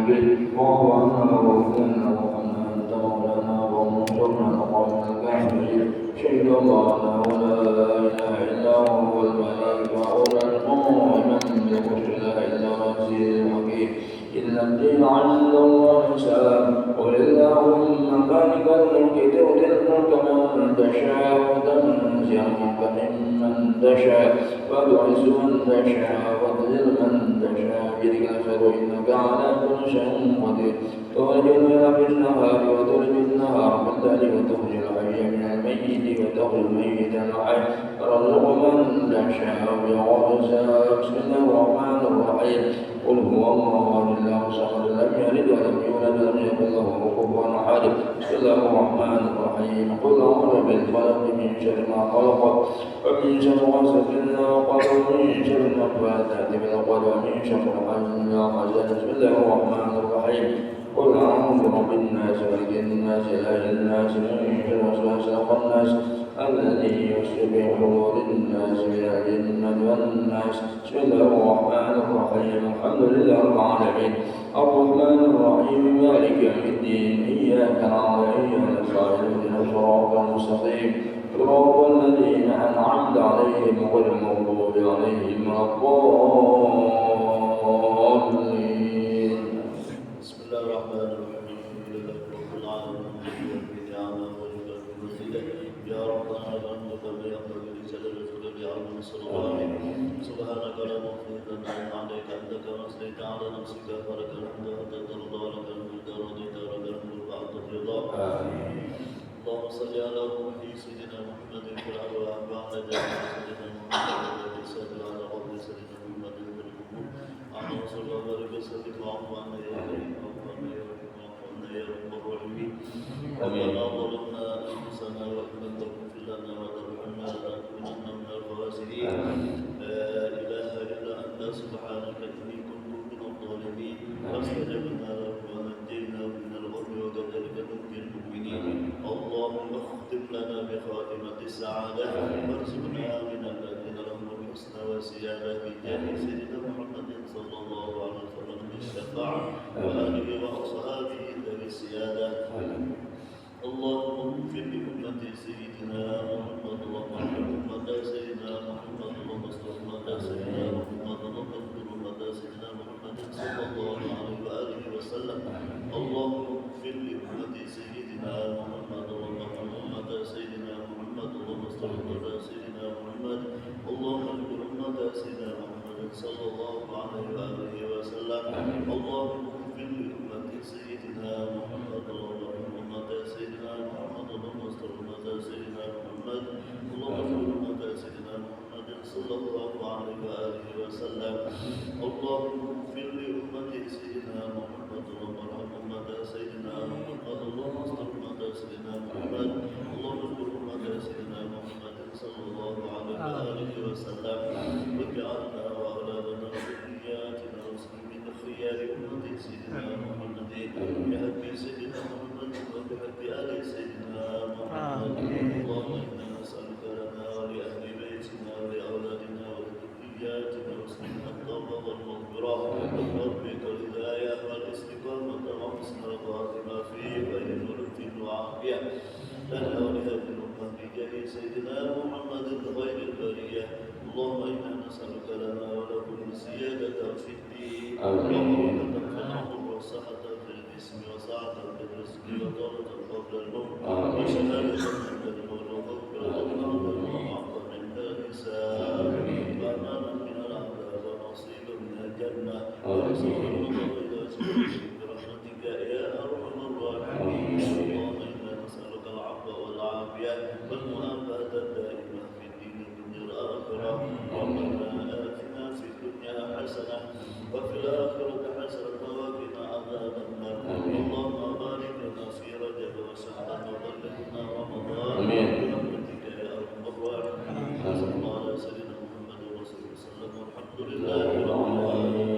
به واعف عنا واغفر لنا وارحمنا أنت مولانا وانصرنا على القوم الكافرين شهد الله أنه لا إله إلا هو الملائكة أولى قائما بالقسط لا إلا العزيز الحكيم إن الدين عند الله الإسلام قل اللهم مالك الملك تؤتي الملك من تشاء وتنزع الملك ممن تشاء وتعز من تشاء وتذل من تشاء بيدك الخير إنك على كل شيء قدير تولج الليل في النهار وتولج النهار في الليل وتخرج الحي من الميت وتخرج الميت من الحي ترزق من تشاء بغير حساب بسم الله الرحمن الرحيم قل هو الله الله الصمد لم يلد ولم يولد ولم يكن له كفوا احد بسم الله الرحمن الرحيم قل اعوذ بالفلق من شر ما خلق ومن شر غاسق اذا وقب ومن شر النفاثات في العقد ومن شر حاسد اذا حسد بسم الله الرحمن الرحيم قل اعوذ برب الناس ملك الناس اله الناس من شر وسواس الخناس الذي يوسوس في صدور الناس من الجنة والناس بسم الله الرحمن الرحيم الحمد لله رب العالمين الرحمن الرحيم مالك يوم الدين إياك نعبد وإياك نستعين اهدنا الصراط المستقيم صراط الذين أنعمت عليهم غير المغضوب عليهم ولا الضالين بسم الله الرحمن الرحيم الحمد لله رب العالمين يا ربنا الحمد لله يقبل جل جلاله عظم الصلوات سبحانك لا نحصي ثناء عليك انت كما اثنيت على نفسك فلك الحمد حتى ترضى ولك الحمد رضيت ولك الحمد بعد الرضا اللهم صل على محمد سيدنا محمد في الارواح بعد جنة سيدنا محمد الذي سجل على قبر سيدنا محمد في القبور اللهم صل وبارك وسلم وعفو عنا يا كريم وعفو عنا يا رحيم وعفو عنا يا رب الراحمين ربنا ظلمنا انفسنا وان لم تغفر لنا وترحمنا لنكونن من الخاسرين لا اله الا انت سبحانك اني كنت من الظالمين فاستجبنا له ونجيناه من الغم وكذلك ننجي المؤمنين اللهم اختم لنا بخاتمه السعاده وارزقنا من الذين لهم الحسنى وزياده بجاه سيدنا محمد صلى الله عليه وسلم بالشفاعه واله واصحابه ذوي السياده اللهم اغفر لأمة سيدنا محمد وارحم أمة سيدنا محمد وانصر أمة سيدنا محمد وانصر أمة سيدنا محمد صلى الله عليه وآله وسلم اللهم اغفر لأمة سيدنا محمد وارحم أمة سيدنا محمد وانصر أمة سيدنا محمد اللهم اغفر أمة سيدنا محمد صلى الله عليه وآله وسلم اللهم اغفر لأمة سيدنا محمد وارحم أمة سيدنا محمد وانصر أمة سيدنا محمد اللهم اغفر أمة سيدنا محمد صلى الله عليه وآله وسلم اللهم اغفر لأمة سيدنا محمد وارحم أمة سيدنا محمد وانصر أمة سيدنا محمد اللهم اغفر أمة سيدنا محمد صلى الله عليه وآله وسلم واجعلنا وأولادنا وذرياتنا مسلمين خيار أمة سيدنا محمد بحق سيدنا محمد وبحق آل سيدنا محمد اللهم إنا نسألك لنا ولأهل بيتنا ولأولادنا وذرياتنا حسن التوبة والمغفرة وتوفيق الهداية والاستقامة وحسن الخاتمة في خير ولطف وعافية لنا ولهذه الأمة بجاه سيدنا محمد خير البرية اللهم إنا نسألك لنا ولكم زيادة في الدين وقوة فتح وصحة في الجسم وسعة في الرزق وطولة قبل الموت وشهادة عند الموت ومغفرة وعفوا عند الحساب وأمانا من العذاب ونصيبا من الجنة ورزقا إلى سبيلك برحمتك يا أرحم الراحمين اللهم إنا نسألك العفو والعافية والمعافاة الدائمة في الدين والدنيا الآخرة ربنا آتنا في الدنيا حسنة وفي الآخرة حسنة وقنا عذاب النار اللهم بارك لنا في رجب وشعبان وبلغنا رمضان برحمتك يا أرحم الراحمين صلى الله على سيدنا محمد ورسوله وسلم والحمد لله رب العالمين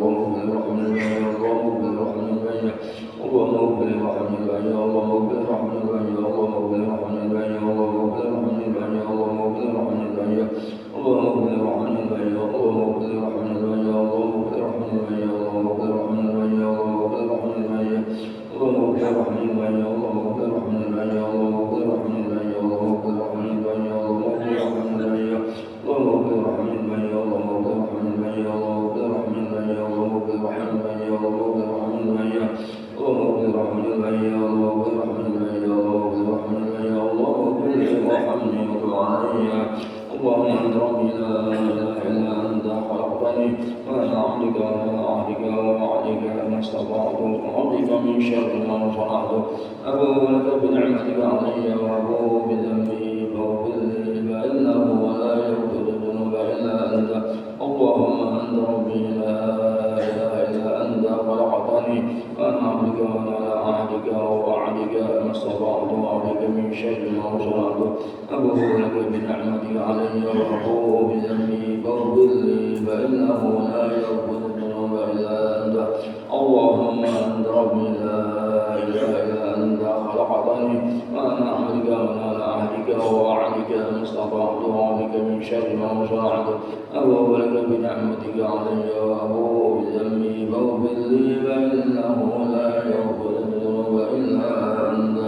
اللهم انت ربي لا اله الا انت خلقتني وانا عبدك وعليك ما استطعت وعبدك من شر ما صنعت ابوء لك بنعمتك علي وابوء بذنبي فاغفر لي فانه لا يغفر الذنوب الا انت. اللهم انت ربي لا اله الا انت خلقتني وانا عبدك وعلى عهدك ووعدك ما استطعت وعبدك من شر ما صنعت أبوء لك بنعمتك علي وأبوء بذنبي فاغفر لي فإنه لا يغفر الذنوب إلا أنت. اللهم أنت ربي لا إله إلا أنت خلقتني وأنا عبدك وعلى عهدك ووعدك ما استطعت وعبدك من شر ما صنعت أبوء لك بنعمتك علي وأبوء بذنبي فاغفر لي فإنه لا يغفر الذنوب إلا أنت.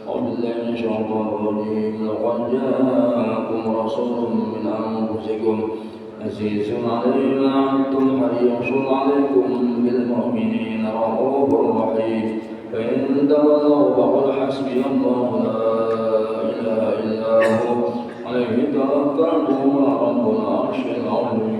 أعوذ بالله من الشيطان الرجيم. لقد جاءكم رسول من أنفسكم عزيز عليه ما عنتم حريص عليكم بالمؤمنين رؤوف رحيم فإن تولوا فقل حسبي الله لا إله إلا هو عليه توكلت وهو رب العرش العظيم.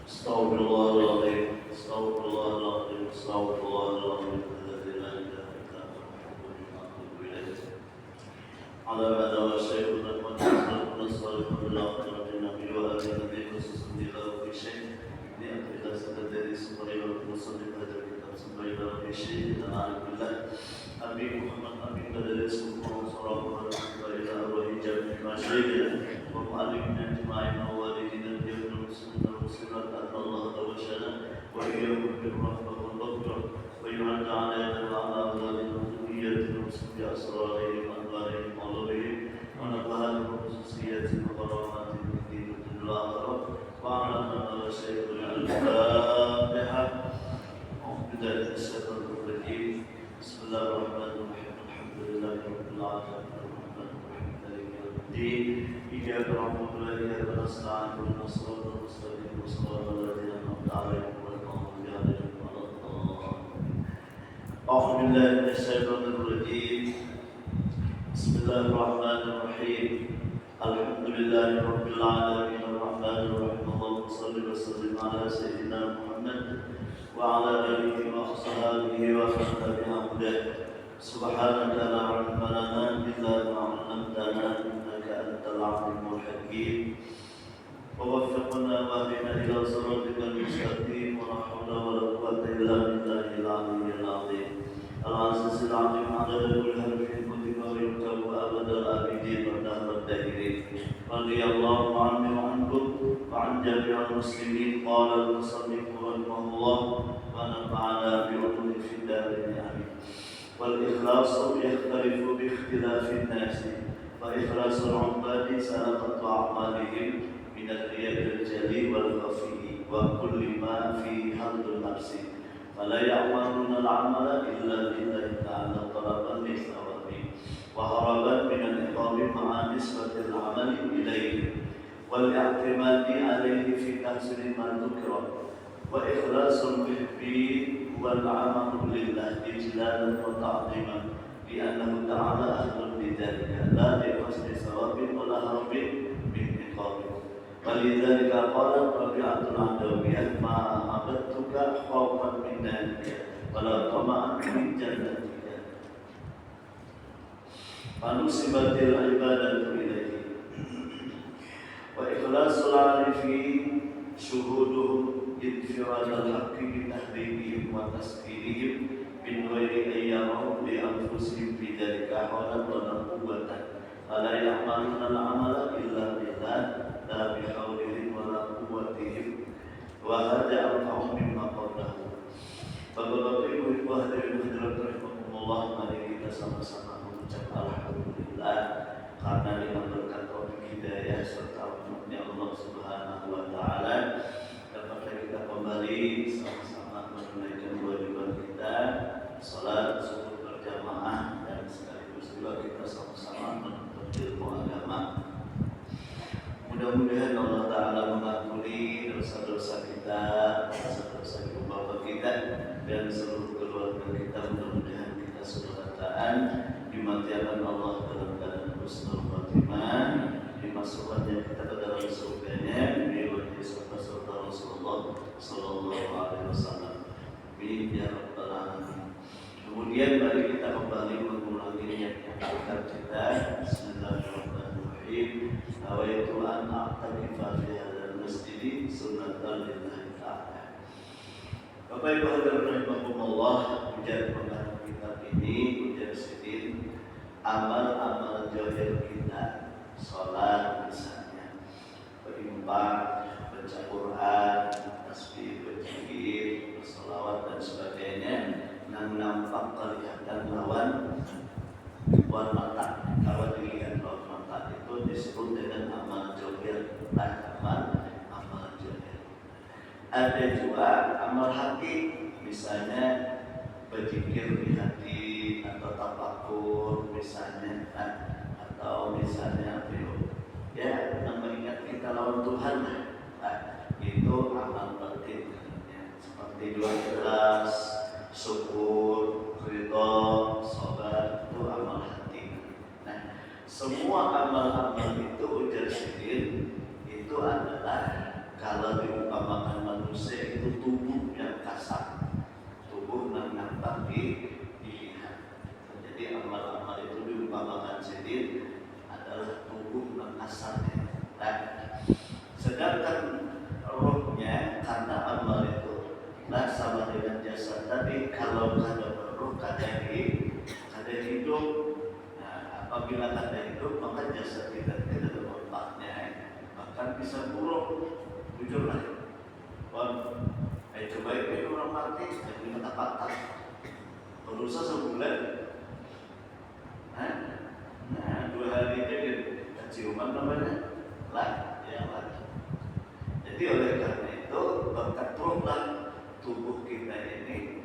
استغفر الله العظيم استغفر الله العظيم استغفر الله العظيم الذي لا اله الا هو اتوب اليه. على هذا وشيخنا ونصرنا الصالحون الاخره النبي وابي النبي خصوصا له في شيء لان اذا سدد صبري ومصدق هذا الكتاب صبري له في شيء اعلم بالله ابي محمد ابي بدر اسمه صلاه الله الى روح جميع ما شهدنا ومعلمنا اجمعين ووالدينا اليوم والسنه والسنه ان الله توشنا واياكم بالرحمه والمغفره ويعد علينا وعلى اولادنا وذريتنا وسد اسرارهم وانوارهم وعلوهم ونفعنا بخصوصياتهم وكراماتهم في الدين والدنيا والاخره وعلى ان شيخنا الفاتحه. اعوذ بالله من الشيطان الرجيم. بسم الله الرحمن الرحيم. الحمد لله رب العالمين الرحمن الرحيم مالك يوم الدين إياك نعبد وإياك نستعين اهدنا الصراط المستقيم صراط الذين أنعمت عليهم غير المغضوب عليهم ولا الضالين. أعوذ بالله من الشيطان الرجيم. بسم الله الرحمن الرحيم. الحمد لله رب العالمين الرحمن الرحيم. اللهم صل وسلم على سيدنا محمد وعلى آله وأصحابه ومن تبعهم سبحانك لا علم لنا إلا ما علمتنا إنك أنت العليم الحكيم. ووفقنا واهدنا إلى صراطك المستقيم ولا حول ولا قوة إلا بالله العلي العظيم العزيز العليم عدد كل حرف كتب ويكتب أبد الآبدين ولا المتدهرين رضي الله عني وعنكم وعن جميع المسلمين. قال المصنف رحمه الله ونفعنا بعلومه في الدارين آمين. والإخلاص يختلف باختلاف الناس، فإخلاص العباد سلامة أعمالهم من الرياء الجلي والخفي وكل ما فيه حظ النفس، فلا يعملون العمل إلا لله تعالى طلبا لثوابه وهربا من العقاب مع نسبة العمل إليه والاعتماد عليه في تحصيل ما ذكر. وإخلاص المحب هو العمل لله إجلالا وتعظيما لأنه تعالى أهل لذلك لا لقصد ثواب ولا هرب من عقابه. ولذلك قالت ربيعة العدوية ما عبدتك خوفا من ذلك ولا طمعا من جنتك، فنسبت العبادة إليه. وإخلاص العارفين شهودهم انفراد الحق بتحريمهم وتسكينهم من غير أن يروا لأنفسهم بذلك حولا ولا قوة، فلا يعملون العمل إلا لله لا بحولهم ولا قوتهم، وهذا أرفع مما قبله. Bapak-bapak ibu hadirin hadirat rahimakumullah, mari kita sama-sama mengucap alhamdulillah karena dengan berkat taufik hidayah serta rahmatnya Allah Subhanahu wa taala dapat kita kembali sama-sama menunaikan kewajiban kita salat subuh berjamaah dan sekaligus juga kita sama-sama menuntut ilmu agama. Mudah-mudahan Allah Ta'ala mengampuni dosa-dosa kita, dosa-dosa ibu bapak kita dan seluruh keluarga kita. Mudah-mudahan kita surgataan, dimatikan Allah dalam keadaan husnul khatimah, dimasukkannya kita ke dalam surganya diwajib serta Rasulullah Sallallahu Alaihi Wasallam. Amin ya rabbal alamin. Kemudian mari kita kembali mengulangi niat yang kita. Bismillahirrahmanirrahim. Nawaitu an a'takifa fi hadzal masjid sunnatan lillahi ta'ala. Bapak Ibu hadirin rahimakumullah, ujar pengarang kitab ini ujar sidin amal-amal zahir kita, salat misalnya, berinfak, baca Quran, tasbih, berzikir, berselawat dan sebagainya, yang nampak kelihatan lawan mata. Kalau dilihat lawan mata itu disebut dengan amal zahir, amal zahir. Ada juga amal hati, misalnya berzikir di hati atau tafakur misalnya, atau misalnya ya mengingat kita lawan Tuhan, itu amal batin, seperti doa ikhlas, syukur, ridha, sabar, itu amal hati. Nah, semua amal-amal itu ujar sidin itu adalah kalau diumpamakan manusia itu tubuh yang kasar, tubuh yang nampak dilihat. Jadi amal-amal itu diumpamakan sidin adalah tubuh yang kasarnya. Nah, sedangkan rohnya karena amal itu nah sama dengan jasad tadi, kalau kada berruh kada hidup. Nah, apabila kada hidup maka jasad kita tidak ada manfaatnya, bahkan bisa buruk. Jujurlah, coba ini orang mati jadi patah-patah, berusaha sebulan, nah 2 hari aja keciuman namanya, ya. Jadi oleh karena itu berkat tubuh kita ini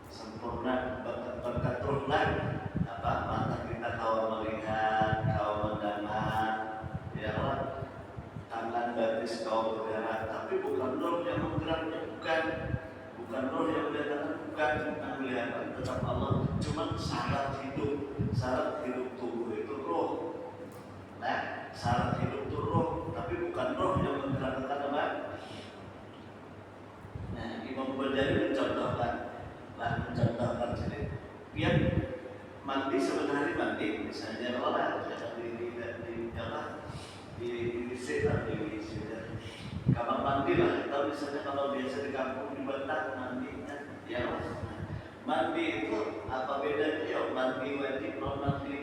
sempurna, berkat mata kita kau melihat, kau mendengar, ya Allah, tangan batis kau bergerak, tapi bukan roh yang menggeraknya, bukan roh yang mendatangkan, bukan yang melihat, tetap Allah. Cuma syarat hidup tubuh itu roh. Nah, syarat hidup itu roh, tapi bukan roh yang menggerakkan apa? Nah, Imam Ghazali mencontohkan sini. Biar mandi sebenarnya mandi, misalnya orang di kamar mandi lah. Atau misalnya kalau biasa di kampung di Batak mandinya, ya mandi itu apa bedanya? Ya mandi wajib, non mandi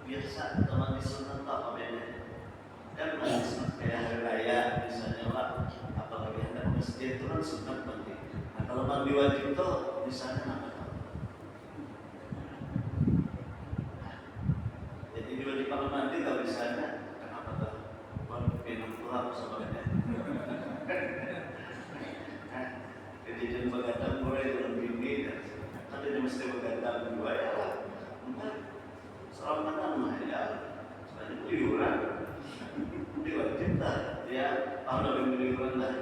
biasa atau mandi sunat apa bedanya? kan kayak hari raya misalnya lah, apalagi ada masjid itu kan sunat mandi. Nah kalau mandi wajib itu misalnya apa? Jadi diwajib kalau mandi kalau misalnya kenapa tuh? Minum pulang sebenarnya. Jadi jangan begadang mulai dalam mimpi dan kan jadi mesti begadang dua ya lah. Selama mah ya, sebenarnya liuran, diwajib tak? Ya, kalau lebih liuran lah.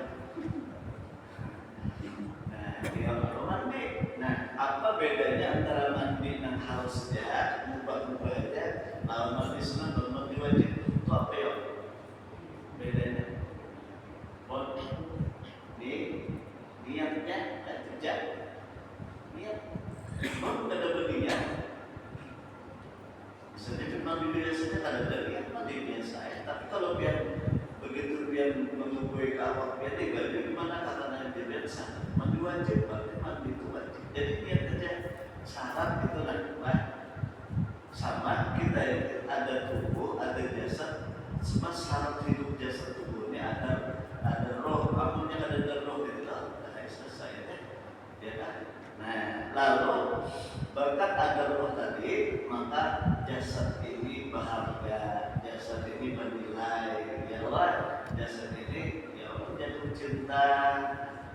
Nah, kalau mandi, nah apa bedanya antara mandi yang harusnya ubah-ubahnya, kalau mandi sunat dan mandi wajib itu apa ya? Bedanya? Niatnya dan kerja. Niat, mau ada berniat. Misalnya cuma biasanya kan ada niat mandi biasa ya. Tapi kalau dia begitu dia mengumpulkan awak dia tinggal di mana katanya dia biasa mandi wajib, berarti mandi itu wajib. Jadi niat kerja syarat itu lah. Sama kita ini ada tubuh, ada jasad. Semua syarat hidup jasad tubuhnya ada roh. Amalnya ada roh itu lah. Selesai ya kan? Nah, lalu berkat ada roh tadi, maka jasad ini berharga, jasad ini bernilai. Ya Allah, jasad ini ya Allah jatuh cinta,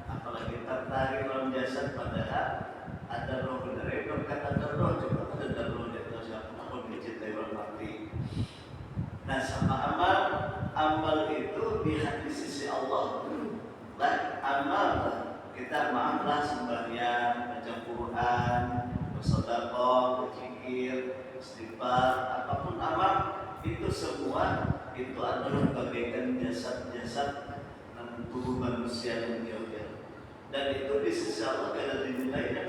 apalagi tertarik dalam jasad padahal ada roh benar. Berkat ada roh, coba ada roh itu siapa pun dicintai orang mati. Nah, sama amal itu di sisi Allah. Lah, amal kita maaflah sembahyang, baca Quran, bersedekah, berzikir, istighfar, apapun amal itu semua itu adalah bagaikan jasad-jasad tubuh manusia yang jauh-jauh. Dan itu di sisi Allah kada dinilainya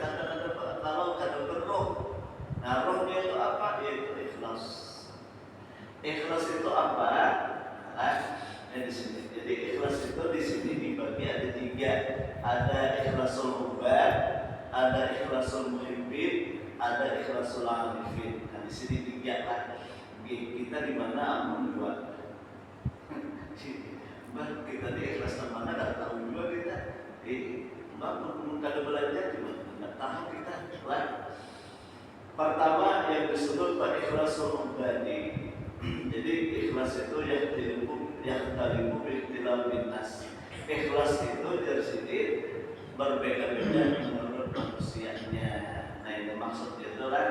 kalau kada berroh. Nah rohnya itu apa? Yaitu ikhlas. Ikhlas itu apa? Di sini. Jadi ikhlas itu di sini dibagi ada tiga. Ada ikhlasul ubad, ada ikhlasul muhibbin, ada ikhlasul arifin. Nah di sini tiga lah. Kita di mana amun dua. Kita di ikhlas mana kada tahu juga kita. Mbak kada belajar cuma nggak tahu kita. Lah. Pertama yang disebut ikhlasul ubadi. Jadi ikhlas itu yang talibu ikhtilaf binnas. Ikhlas itu dari sini berbeda-beda menurut manusianya. Nah ini maksudnya adalah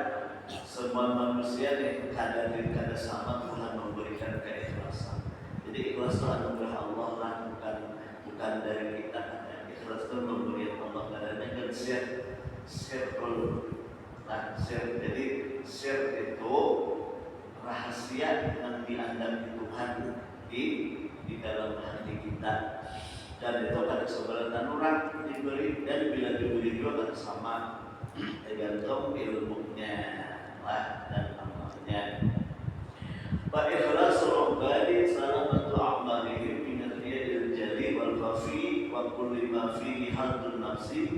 semua manusia nih kada sama Tuhan memberikan keikhlasan. Jadi ikhlas itu anugerah Allah lah, bukan dari kita. Ikhlas itu memberi Allah karena kan circle. Nah, jadi share itu rahasia yang diandalkan Tuhan di dalam hati kita. Dan itu kada seberatan orang diberi dan bila diberi juga kada sama, tergantung ilmunya lah dan amalnya. Wa ikhlasul ubadi salamatu a'malihim min al-riyadil jali wal khafi wa kulli ma fihi haddun nafsi.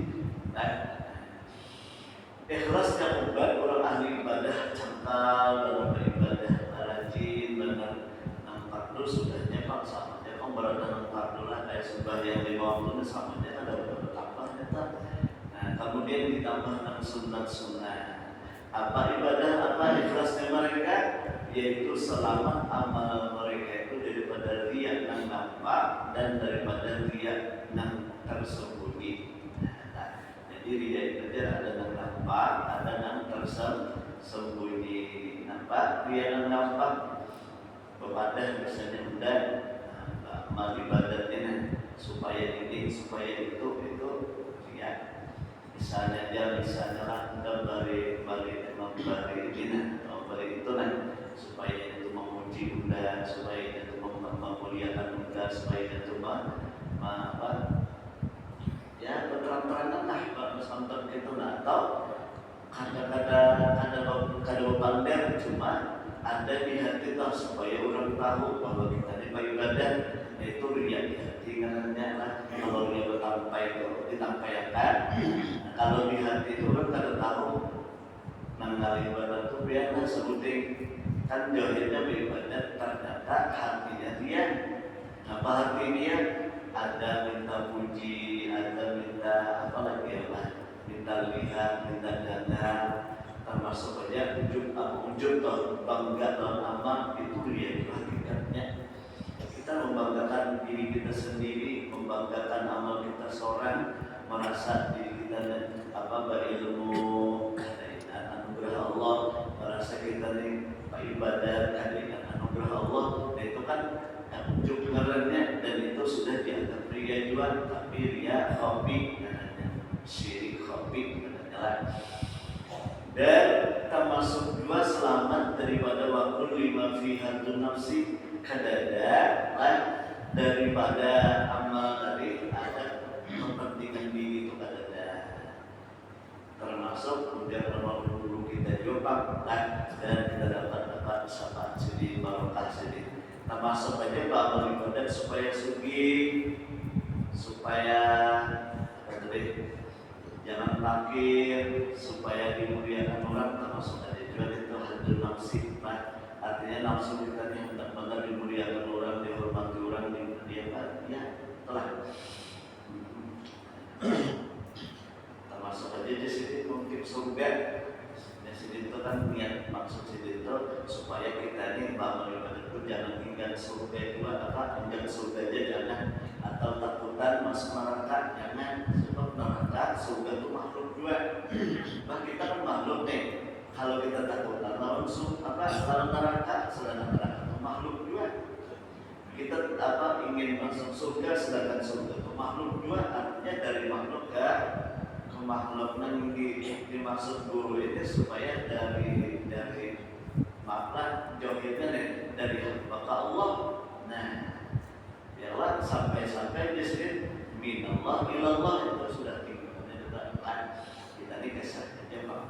Ikhlasnya ubad orang ahli ibadah cengkal dalam beribadah, rajin benar nampak dulu sudah nyepak sama nyepak berada nampak dulu lah kayak sembahyang 5 waktu samanya ada bertambah tetap. Nah kemudian ditambah dengan sunat-sunat. Apa ibadah apa ikhlasnya mereka? Yaitu selamat amal mereka itu daripada riya yang nampak dan daripada riya yang tersembunyi. Jadi riya itu ada yang nampak, ada yang tersembunyi. Nampak, riya yang nampak bepadah misalnya udah amal ibadatnya supaya ini, supaya itu riya. Misalnya lah memberi itu nah supaya itu memuji bunda, supaya itu memuliakan bunda, supaya itu ya berterang-terangan lah nonton gitu nah atau kada pander cuma ada di hati lah supaya orang tahu bahwa kita ini beribadah itu riya di hati karena lah kalau dia ditampaikan kalau di hati itu orang kada tahu nang ibadah itu biarlah sebuting Kan jahilnya beribadat, ternyata hatinya dia, apa hati dia? Ada minta puji, ada minta apa lagi ya lah, minta lihat, minta dana, termasuk aja ujub bangga dalam amal itu dia itu hakikatnya. Kita membanggakan diri kita sendiri, membanggakan amal kita seorang, merasa diri kita berilmu, anugerah Allah, merasa kita nih ibadah dengan anugerah Allah, dan itu kan ujub ngarannya, dan itu sudah dianggap ria juga, tapi ria khofi namanya, syirik khofi namanya lah. Dan termasuk juga selamat daripada waktu lima fihatun nafsi kadada lah, daripada amal tadi ada kepentingan diri itu kadada, termasuk kemudian amal dulu kita juga lah, dan kita dapat syafaat sini, barokah sini. Termasuk aja amal ibadat supaya sugi, supaya jangan fakir, supaya dimuliakan orang, termasuk aja juga itu hadul nafsi. Artinya nafsu kita yang benar-benar dimuliakan orang, dihormati orang, dimuliakan, ya telah. Termasuk aja di sini mungkin surga. Di sini itu kan niat maksud sini itu supaya kita ini amal ibadat itu jangan tinggal surga juga, tinggal surga aja jangan, atau takutan masuk neraka jangan, sebab neraka surga itu makhluk juga. Nah kita kan makhluk nih, kalau kita takutan langsung dalam neraka, sedangkan neraka itu makhluk juga. Kita ingin masuk surga, sedangkan surga itu makhluk juga, artinya dari makhluk ke makhluk yang dimaksud guru ini supaya dari makna jauhnya nih dari hamba Allah. Nah, biarlah sampai di sini minallah ilallah itu sudah tinggalnya dekat kita ini kesannya Pak.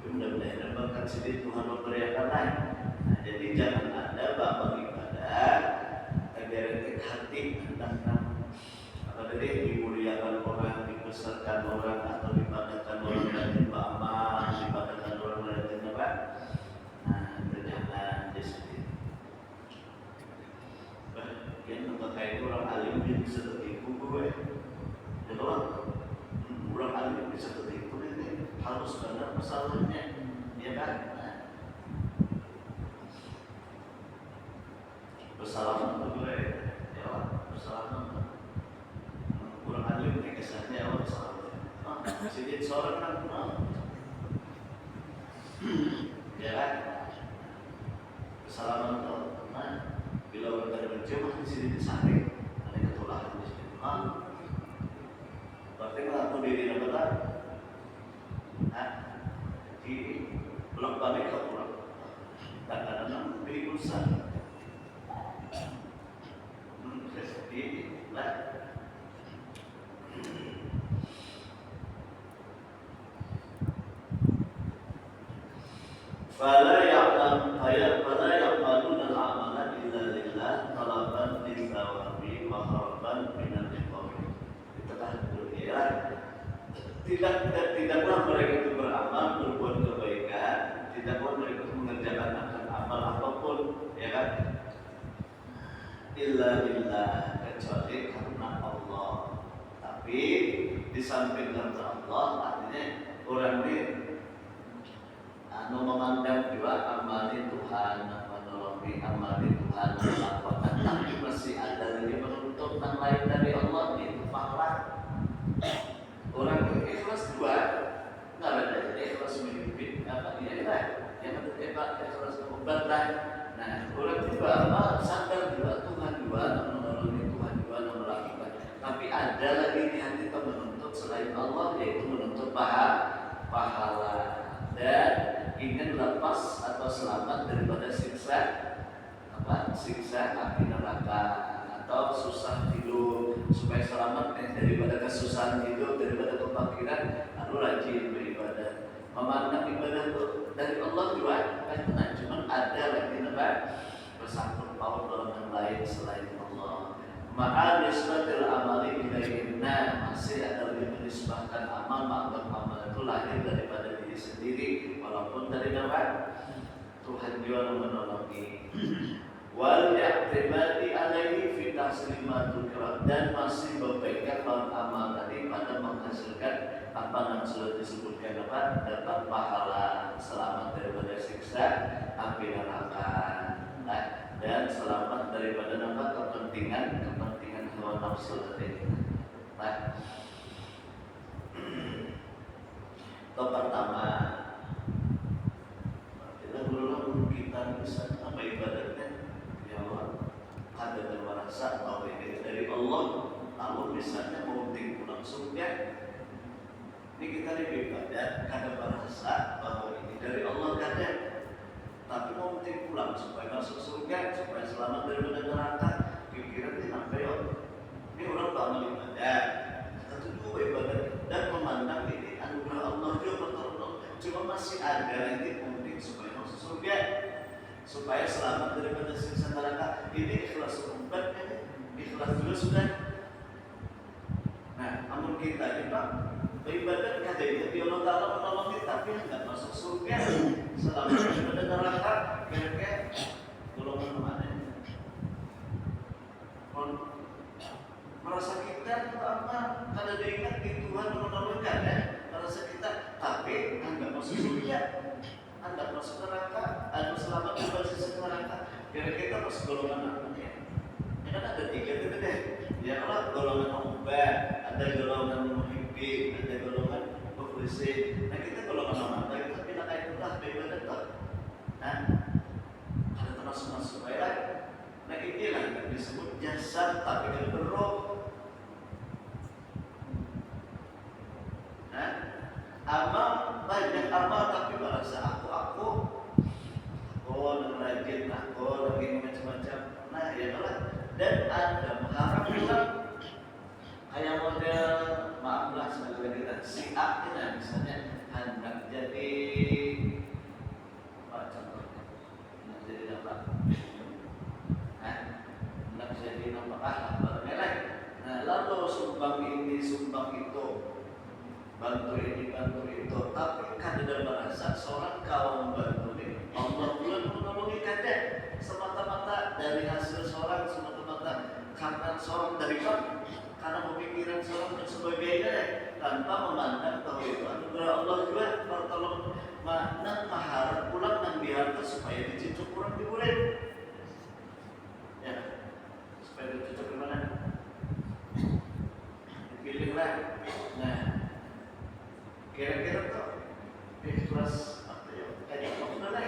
Mudah-mudahan berkat sini Tuhan memberikan lain. Nah, jadi jangan ada bapak ibadah tergeret hati tentang apa tadi dimuliakan orang, dibesarkan orang, atau dibanggakan orang dan amal, dibanggakan orang dan apa? Nah, jangan di sini. Yang terkait orang alim dia bisa tertipu gue. Ya orang alim bisa tertipu ini harus benar masalahnya, ya kan? Bersalaman gue, ya bersalaman. Kurang alim nih kesannya orang salah. Sedikit seorang kan, ya kan? Kesalahan itu, bila orang ada mencium di sini disaring, ada ketularan di sini. Berarti mengaku diri apa tak? Di belum balik ke kurang. Tak ada nama beri urusan. Jadi lah. Fala ya'maluna al-amala illa lillah talaban lithawabi wa haraban minal iqabi. Kita dulu ya. Tidaklah mereka itu beramal berbuat kebaikan, tidaklah mereka itu mengerjakan amal apapun, ya kan? Illa lillah, kecuali karena Allah. Tapi di samping karena Allah, artinya orang ini memandang juga amali Tuhan, menolongi amali Tuhan, melakukan, tapi masih ada lagi menuntut yang lain dari Allah, itu pahala. Orang itu ikhlas juga, nggak ada ikhlas memimpin apa dia lah, yang ikhlas membantai. Nah, orang juga sadar juga Tuhan juga, menolongi Tuhan juga, melakukan. Tapi ada lagi di hati kita menuntut selain Allah, yaitu menuntut pahala. Dan ingin lepas atau selamat daripada siksa api neraka atau susah hidup, supaya selamat daripada kesusahan hidup, daripada kefakiran, lalu rajin beribadah, memandang ibadah dari Allah juga kan, cuma ada lagi bersangkut paut dalam yang lain selain Allah. Maka nisbatil amali ilaihina, masih ada lebih menisbahkan amal, maka amal itu lahir daripada diri sendiri, walaupun dari Tuhan juga menolongi. Wal i'timadi alaihi fi tahsilimatul kiram, dan masih berpegang amal tadi pada menghasilkan apa yang sudah disebutkan dapat pahala selamat daripada siksa api neraka, dan selamat daripada kepentingan hawa nafsu tadi. Itu pertama, kita dulu kita bisa apa ibadatnya, ya Allah, ada dan merasa bahwa ini dari Allah, lalu misalnya mau pulang surga, ini kita beribadat, kadang merasa bahwa ini dari Allah kadang, tapi mau pulang supaya masuk surga, supaya selamat daripada neraka, pikiran ini apa ya? Ini orang beramal ibadat, satu dua ibadat, dan memandang ini anugerah Allah juga pertolongan, cuma masih ada nanti penting supaya masuk surga, supaya selamat daripada siksa neraka. Ini ikhlas umpat, ikhlas juga sudah. Nah, namun kita ini Pak, beribadat katanya di Allah Ta'ala menolong kita, tapi enggak masuk surga, selamat daripada neraka, kira-kira golongan mana? Merasa kita apa? Kada diingat di Tuhan menolong kita, merasa kita, tapi enggak masuk surga, enggak masuk neraka, anu selamat daripada siksa neraka, kira-kira masuk golongan apa ya? Ya kan ada tiga itu deh. Ya kalau golongan obat, ada golongan muhibbin, ada golongan mukhlisin. Nah kita golongan mana? Kita pindah kayak itulah beribadat tuh. Nah, ada termasuk baiklah. Nah inilah yang disebut jasad tapi kan berroh. Nah, amal banyak amal tapi merasa aku yang rajin, aku lagi macam-macam. Nah ya lah. Dan ada mengharap pula kayak model maaflah sebagai kita si A ini misalnya hendak jadi apa contohnya, hendak jadi apa? Hendak jadi apa merek. Nah lalu sumbang ini sumbang itu, bantu ini bantu itu, tapi kadang merasa seorang kaum bantu ini Allah pula menolongi kadang semata-mata dari hasil seorang, semata-mata karena seorang dari karena pemikiran seorang dan sebagainya, tanpa memandang bahwa itu anugerah Allah juga pertolongan makna maharap pulang dan biarkan supaya dicicuk kurang diurut ya, supaya dicicuk gimana dipilihlah. Nah kira-kira tuh ikhlas apa ya kayak apa lah.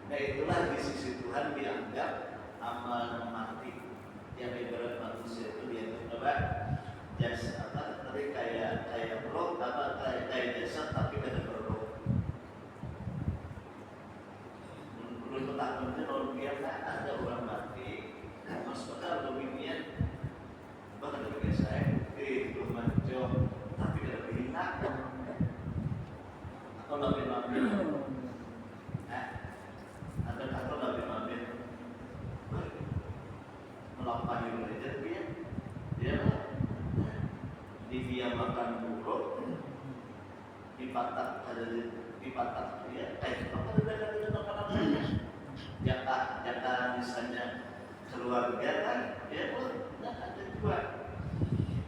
Nah itulah di sisi Tuhan dianggap amal mati, yang ibarat manusia itu dia apa jasa apa tadi kayak roh apa kayak jasa tapi kada berroh. Menurut takdirnya orang biasa ada orang mati masuk ke dunia bahkan dari saya itu maco tapi kada berhina atau lebih mampu. Ada kata lebih mampu melampaui derajat dia dia makan buruk dipatak dia kayak apa ada makanan jatah misalnya keluarga kan dia pun ada juga.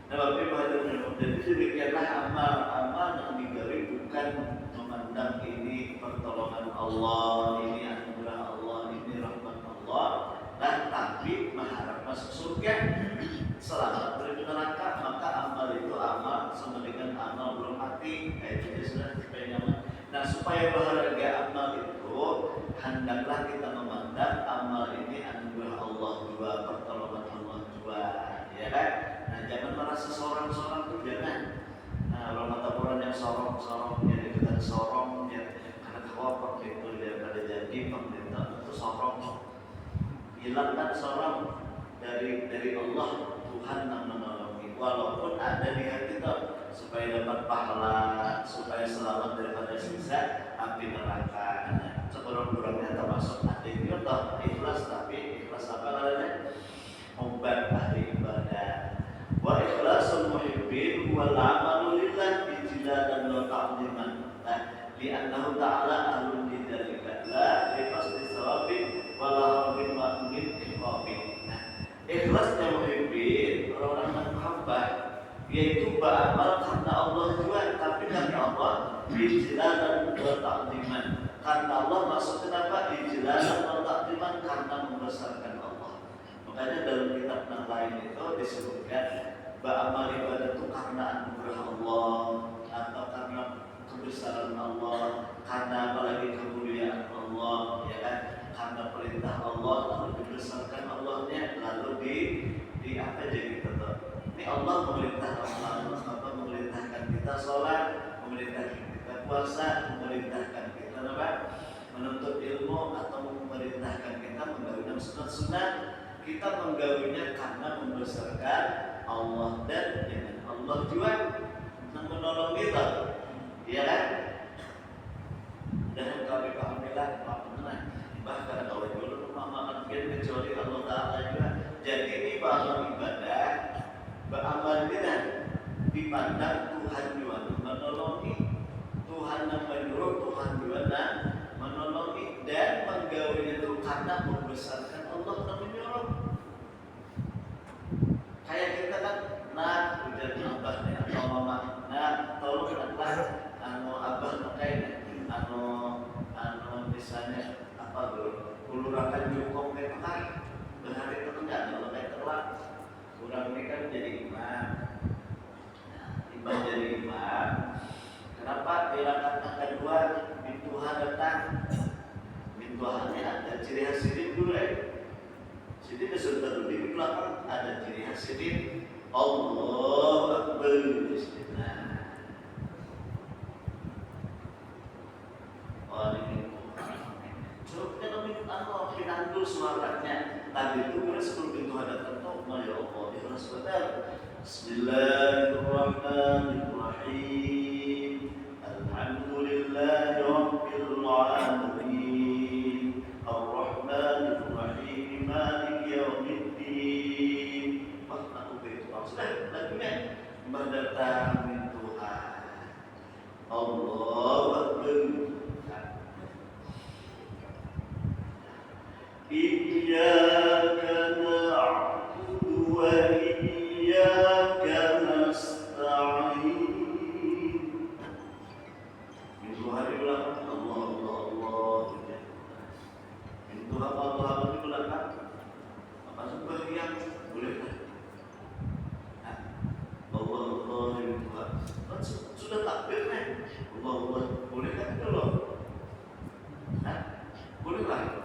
Nah tapi pada jadi demikianlah amal yang digawe bukan memandang ini pertolongan Allah, ini anugerah Allah, ini rahmat Allah, dan tapi mengharap masuk surga, selamat dari neraka. Maka amal itu amal sama dengan amal belum mati, itu sudah supaya nyaman. Nah supaya berharga amal itu, hendaklah kita memandang amal ini anugerah Allah juga, pertolongan Allah juga, ya kan? Nah jangan merasa sorong-sorong itu jangan. Nah orang orang yang sorong-sorong, ya itu kan sorong, ya karena khawatir itu dia kada jadi pemerintah itu sorong. Hilangkan sorong dari Allah, Tuhan yang menolongi walaupun ada di hati kita supaya dapat pahala, supaya selamat daripada siksa api neraka. Sekurang-kurangnya termasuk hati kita ikhlas, tapi ikhlas apa namanya? Obat ahli ibadah. Wa ikhlasul muhibbin wal amalu lillah bijladan wa ta'ziman. Li'annahu ta'ala ahlun bidzalika la yaitu beramal karena Allah juga, tapi karena Allah ijlalan wa ta'ziman. Karena Allah maksud kenapa ijlalan wa ta'ziman, karena membesarkan Allah. Makanya dalam kitab yang lain itu disebutkan beramal ibadah itu karena anugerah Allah atau karena kebesaran Allah, karena apalagi kemuliaan Allah, ya kan? Karena perintah Allah lalu dibesarkan Allahnya, lalu di apa jadi tetap. Ini Allah memerintahkan kita sholat, memerintahkan kita puasa, memerintahkan kita apa? Menuntut ilmu, atau memerintahkan kita menggawikan sunat-sunat. Kita menggawinya karena membesarkan Allah, dan dengan Allah juga menolong kita, ya kan? Dan kami pahamilah bahkan kalau dulu pemahaman kecuali Allah Ta'ala juga. Jadi ini bahwa ibadah beramal dengan dipandang Tuhan juga menolongi, Tuhan yang menyuruh, Tuhan juga menolongi, dan menggawinya itu karena membesarkan Allah yang menyuruh. Kayak kita kan, nah udah abahnya atau mama, nah tolong lah, abah makanya, misalnya apa ulurakan jukong kayak makan, berhari itu enggak, kalau kayak terlak, kurang ini kan jadi imam. Imam jadi imam. Kenapa dilakukan angka 2? Bintuha datang. Bintuhannya ada ciri khas sidin dulu ya. Sidin sudah dulu di belakang ada ciri khas sidin. Allahu Akbar. Bismillah. Pinantul suaranya. Tadi itu mulai sebelum bintuha datang tuh, ya Allah, ikhlas betul. Bismillahirrahmanirrahim. Alhamdulillahi Rabbil Alamin. Ar-Rahmanirrahim. Maliki Yawmiddin. Aku begitu maksudnya lagunya mendatang min Tuhan. Allahu Akbar. Iyyaka na'budu wa iyyaka nasta'in. Itu hari belakang Allah. Itu apa di belakang? Apa sebagian boleh kan? Allah itu kan sudah takbir kan? Allah boleh kan itu loh? Boleh kan?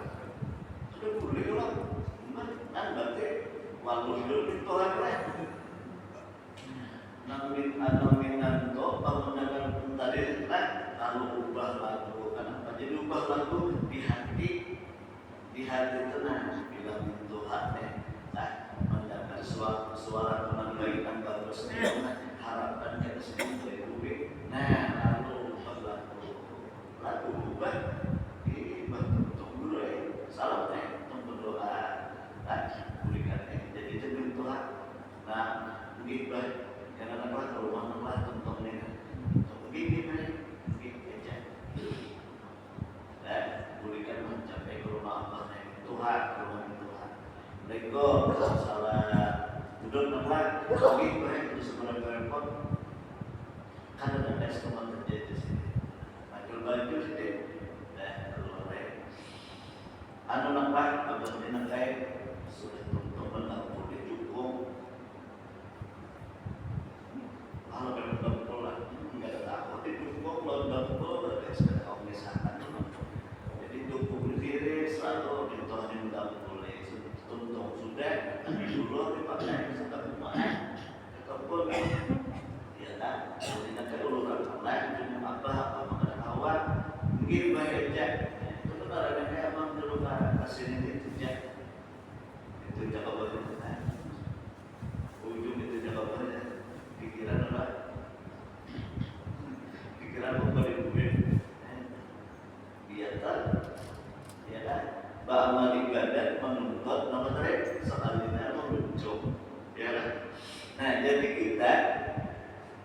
Boleh lah, kan berarti walau hidup itu ada. Naminan to bangunan tadi kan kalau ubah lagu, kenapa jadi ubah lagu di hati tenang bila itu hati, mendengar suara baik dan bagus, harapan kita sendiri lebih. Nah lalu ubah lagu ubah di bentuk dulu ya, salam ya. Jadi itu Tuhan. Nah, begitu karena apa rumah contohnya, begini aja. Dan berikan mencapai ke rumah Allah Tuhan, rumah Tuhan. Lego salah duduk tempat, begitu itu sebenarnya repot. Karena ada semua terjadi di sini. Baju sini, dan keluar. Nampak abang dinangkai sudah teman-teman aku didukung. Kalau benar-benar pola, nggak ada takut didukung, benar-benar dari segala organisasi. Jadi dukung diri selalu dituanin nggak boleh. Tuntung sudah, dulu dipakai sebagai rumah, ataupun ya kan, dinangkai uluran lain, cuma apa makan awal, mungkin banyak aja. Itu benar ada kayak abang dulu kasih ini tujak. Itu jawabannya, ujung itu jawabannya. Pikiran apa? Pikiran memberi duit, biasa, ya kan? Beramal ibadah menuntut nama tadi sekalinya merujuk, ya kan? Nah, jadi kita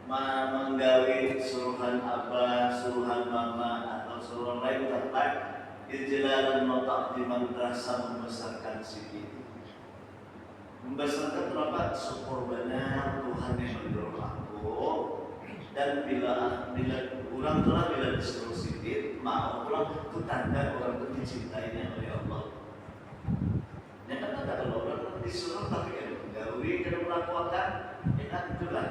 menggawi suruhan abah, suruhan mama atau suruhan lain tentang ijlalan wa ta'ziman, rasa membesarkan si itu. membesarkan kenapa? Syukur benar Tuhan yang mendorong aku. Dan bila orang telah bila disuruh sidit, mau pulang itu tanda orang itu dicintainya oleh Allah. Ya kan ada kalau orang disuruh tapi kan menggawi dan melakukan, ya kan itulah.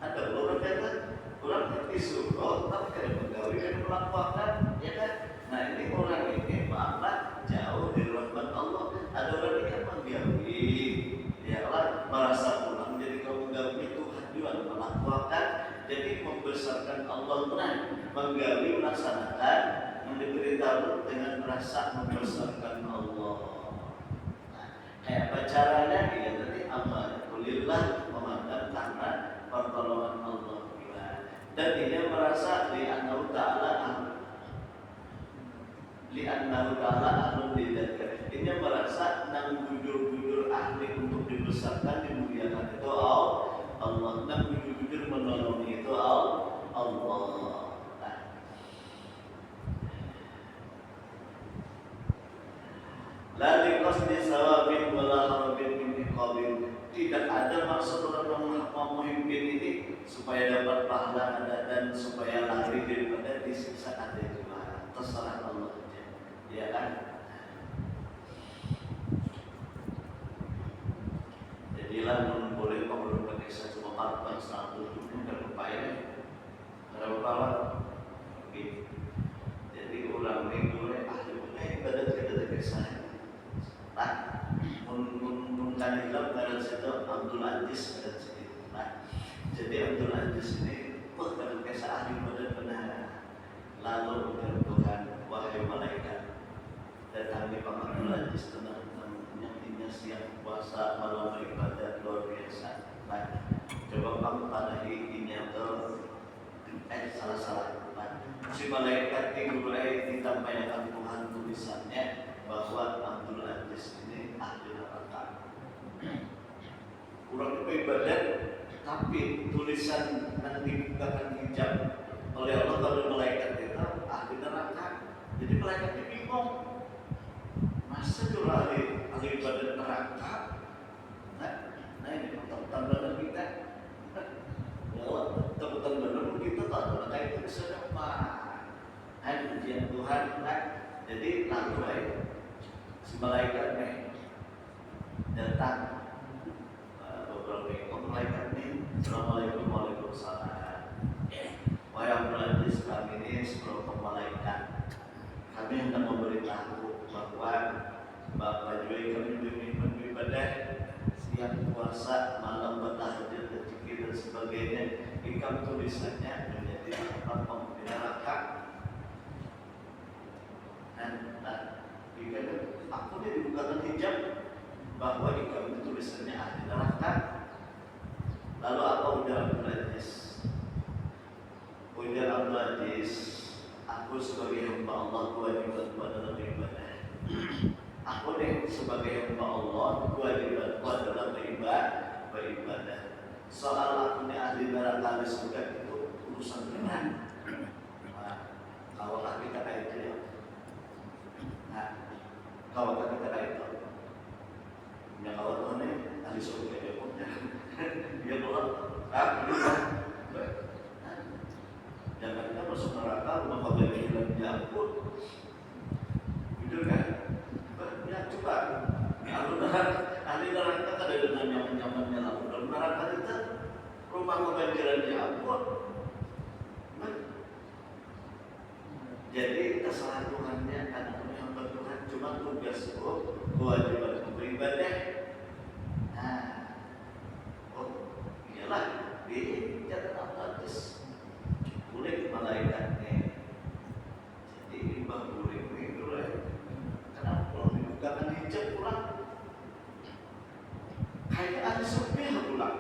Ada orang kata orang disuruh tapi kan menggawi dan melakukan, ya kan. Nah ini orang ini malah jauh dari rahmat Allah. Ada orang ini kan menggawi, ya Allah merasa pulang. Jadi kalau menggawi Tuhan juga melakukan. Jadi membesarkan Allah benar, menggali melaksanakan, diberitahu dengan merasa membesarkan Allah. Nah, kayak apa caranya? Ya tadi alhamdulillah memandang karena pertolongan Allah. Dan dia merasa li'annahu ta'ala ahlun lidzikr. Dia merasa nang bujur-bujur ahli untuk dibesarkan, dimuliakan itu Allah, nang bujur-bujur menolongi itu Allah. La liqasdi sawabin wala harabin min iqabin. Tidak ada maksud orang yang memimpin ini supaya dapat pahala dan supaya lari daripada disiksa ada juga. Terserah Allah saja. Ya kan? Jadilah boleh kalau berkisah cuma 4 1 dan upaya. Ada apa? Jadi orang ini boleh ahli ibadah kita kisah. Nah, mungkin hilang pada situ Abdul Aziz pada situ. Nah, jadi Abdul Aziz ini pada kisah ahli ibadah benar. Lalu Tuhan wahai malaikat datangi Pak Abdul Aziz tenang yang siap puasa malam beribadah luar biasa. Nah, coba kamu tadahi ini atau salah. Si malaikat yang mulai ditampaikan Tuhan tulisannya bahwa Abdul Aziz ini ahli neraka. Kurang ibadat, tapi tulisan yang dibukakan hijab oleh Allah pada malaikat itu ahli neraka. Jadi malaikat itu bingung. Masa itu ahli ibadat neraka? Nah ini tanda-tanda kita. Tanda-tanda kita tanda itu bisa dapat. Ujian Tuhan. Jadi lalu si malaikat nih datang beberapa ekor malaikat nih. Assalamualaikum warahmatullahi wabarakatuh. Wahai Abdul Aziz, kami ini sekelompok malaikat. Kami hendak memberitahu bahwa Bapak Joy kami beribadah siang puasa, malam bertahajud, berzikir dan sebagainya. Ikam tulisannya menjadi tempat neraka. Jika aku ini dibukakan hijab bahwa ikam itu tulisannya ahli neraka. Lalu apa ujar Abdul Aziz? Ujar Abdul Aziz, aku sebagai hamba Allah kewajibanku adalah beribadah. Aku nih sebagai hamba Allah kewajibanku adalah beribadah. Soal aku nih ahli neraka di surga itu urusan benar. Kalau kita kayak itu ya. Kalau kita itu, ya kalau Tuhan ini ahli surga dia punya, dia bilang, jangan kita masuk neraka, rumah kalian hilang diampun, gitu kan? Ya coba, kalau ahli neraka ada dengan nyaman-nyamannya lalu dalam neraka kita, rumah kalian diampun. Jadi kesalahan Tuhannya karena hamba Tuhan cuma tugas kewajiban beribadah. Nah, iyalah di catatan hadis boleh malaikatnya. Jadi Imam boleh kenapa kalau dibukakan hijab pulang kayak ahli surga pulang.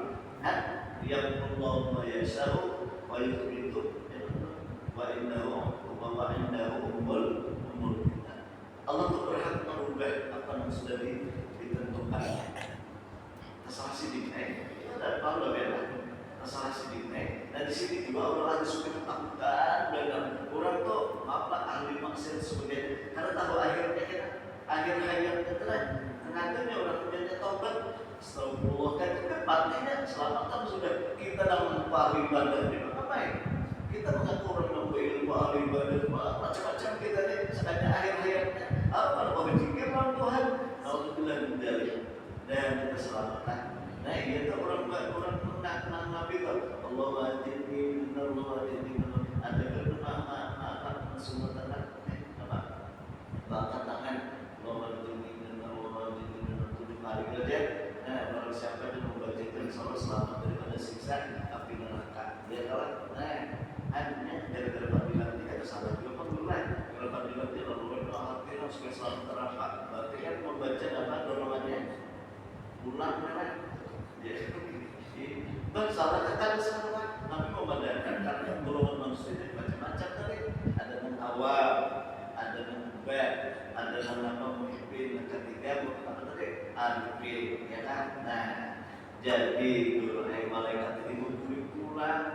Yang Allah yasau wa yuthbitu wa innahu Allah itu berhak merubah apa yang sudah ditentukan. Masalah sidik itu ada Paul bela. Masalah sidik dan di sini juga orang lagi suka ketakutan dan orang tuh apa ahli maksiat sebagainya karena tahu akhir hayat itu katanya orang punya taubat, astagfirullah kan itu kan artinya selamatan sudah kita dalam ahli ibadah ini ngapain? Kita mengaku orang mampu ilmu ahli ibadah macam-macam kita nih sebenarnya akhir hayatnya apa kalau berzikir orang Tuhan alhamdulillah menjadi dan kita selamatkan. Nah itu orang Nabi itu Allah wajibni Allah wajibni ada kenapa semua tangan apa bahkan tangan Allah wajibni Allah wajibni tujuh kali saja. Nah barang siapa yang membaca itu insya Allah selamat daripada siksa api neraka. Dia kawan. Nah hanya dari panggilan ini ada salah juga panggilan. Kalau panggilan itu lalu hati supaya selamat neraka. Berarti kan membaca apa dorongannya ulang kan? Dan salah kata salah, Nabi memandangkan karena golongan manusia itu macam-macam tadi. Ada yang awal, ada yang bad, ada yang apa muhibbin, yang ketiga apa tadi? Arifin, ya kan? Nah, jadi guru malaikat ini memberi pulang.